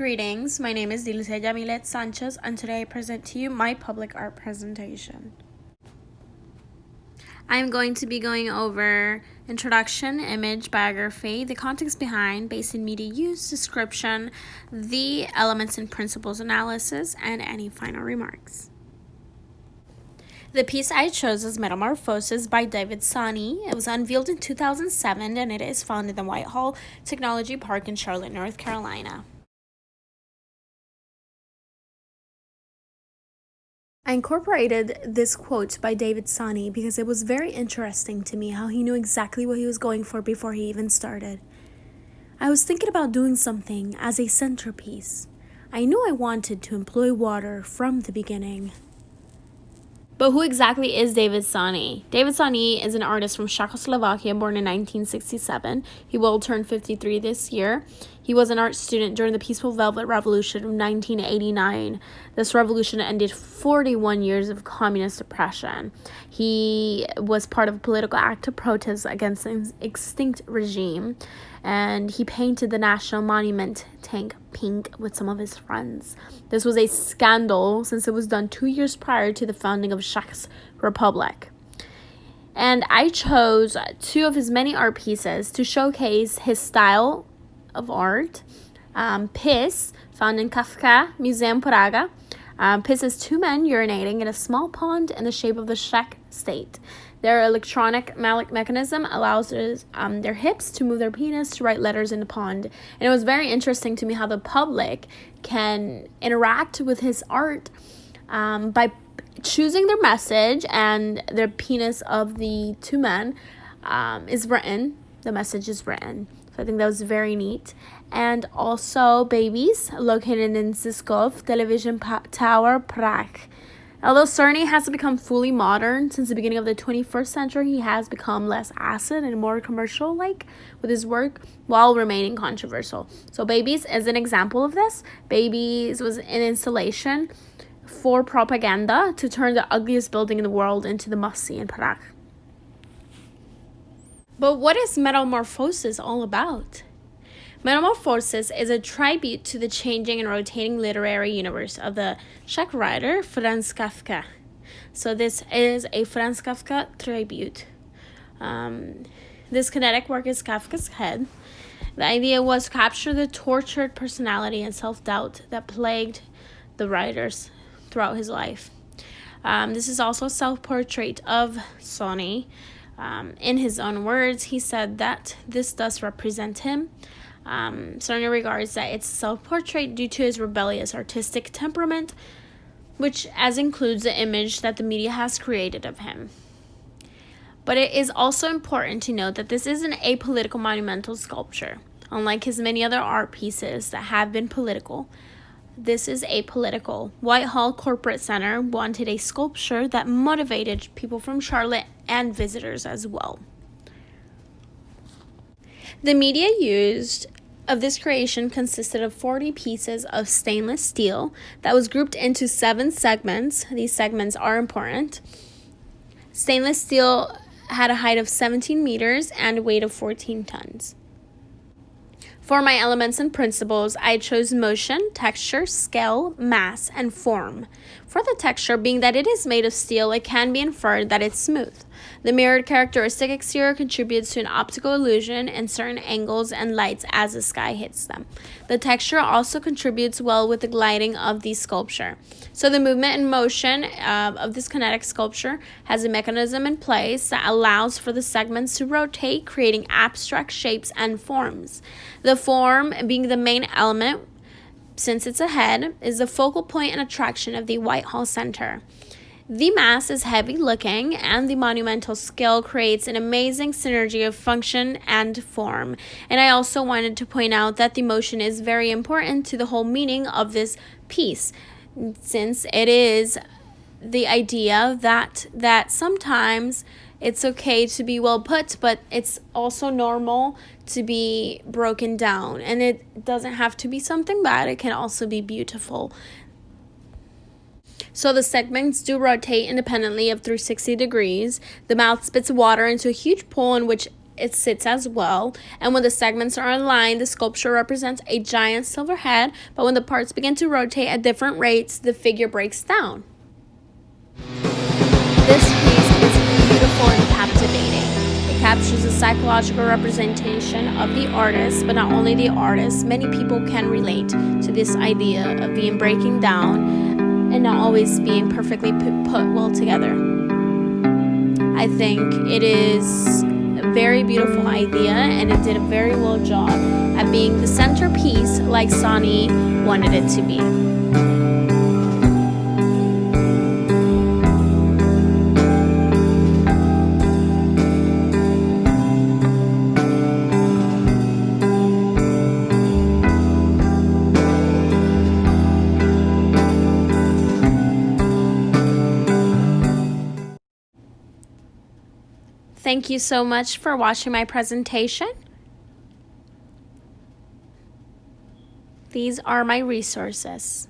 Greetings, my name is Dilce Yamilet Sanchez, and today I present to you my public art presentation. I am going to be going over introduction, image, biography, the context behind, basic media use, description, the elements and principles analysis, and any final remarks. The piece I chose is Metalmorphosis by David Sani. It was unveiled in 2007 and it is found in the Whitehall Technology Park in Charlotte, North Carolina. I incorporated this quote by David Sani because it was very interesting to me how he knew exactly what he was going for before he even started. I was thinking about doing something as a centerpiece. I knew I wanted to employ water from the beginning. But who exactly is David Sani? David Sani is an artist from Czechoslovakia born in 1967. He will turn 53 this year. He was an art student during the Peaceful Velvet Revolution of 1989. This revolution ended 41 years of communist oppression. He was part of a political act of protest against an extinct regime, and he painted the National Monument tank pink with some of his friends. This was a scandal since it was done 2 years prior to the founding of Czech Republic. And I chose two of his many art pieces to showcase his style of art. Piss, found in Kafka Museum Praga. Piss is two men urinating in a small pond in the shape of the Czech state. Their electronic mechanism allows their hips to move their penis to write letters in the pond. And it was very interesting to me how the public can interact with his art by choosing their message, and their penis of the two men is written. The message is written. So I think that was very neat. And also Babies, located in Žižkov Television Tower, Prague. Although Cerny has become fully modern since the beginning of the 21st century, he has become less acid and more commercial-like with his work while remaining controversial. So Babies is an example of this. Babies was an installation for propaganda to turn the ugliest building in the world into the must-see in Prague. But what is Metalmorphosis all about? Metalmorphosis is a tribute to the changing and rotating literary universe of the Czech writer Franz Kafka. So this is a Franz Kafka tribute. This kinetic work is Kafka's head. The idea was to capture the tortured personality and self-doubt that plagued the writers throughout his life. This is also a self-portrait of Sani. In his own words, he said that this does represent him. Cerny regards that it's a self-portrait due to his rebellious artistic temperament, which as includes the image that the media has created of him. But it is also important to note that this is an apolitical monumental sculpture. Unlike his many other art pieces that have been political, this is apolitical. Whitehall Corporate Center wanted a sculpture that motivated people from Charlotte and visitors as well. The media used of this creation consisted of 40 pieces of stainless steel that was grouped into 7 segments. These segments are important. Stainless steel had a height of 17 meters and a weight of 14 tons. For my elements and principles, I chose motion, texture, scale, mass, and form. For the texture, being that it is made of steel, it can be inferred that it's smooth. The mirrored characteristic exterior contributes to an optical illusion in certain angles and lights as the sky hits them. The texture also contributes well with the gliding of the sculpture. So the movement and motion of this kinetic sculpture has a mechanism in place that allows for the segments to rotate, creating abstract shapes and forms. The form, being the main element, since it's a head, is the focal point and attraction of the Whitehall Center. The mass is heavy looking, and the monumental scale creates an amazing synergy of function and form. And I also wanted to point out that the motion is very important to the whole meaning of this piece, since it is the idea that sometimes it's okay to be well put, but it's also normal to be broken down. And it doesn't have to be something bad. It can also be beautiful. So the segments do rotate independently of 360 degrees. The mouth spits water into a huge pool in which it sits as well. And when the segments are aligned, the sculpture represents a giant silver head, but when the parts begin to rotate at different rates, the figure breaks down. This piece is beautiful and captivating. It captures a psychological representation of the artist, but not only the artist. Many people can relate to this idea of being breaking down and not always being perfectly put well together. I think it is a very beautiful idea, and it did a very well job at being the centerpiece like Sani wanted it to be. Thank you so much for watching my presentation. These are my resources.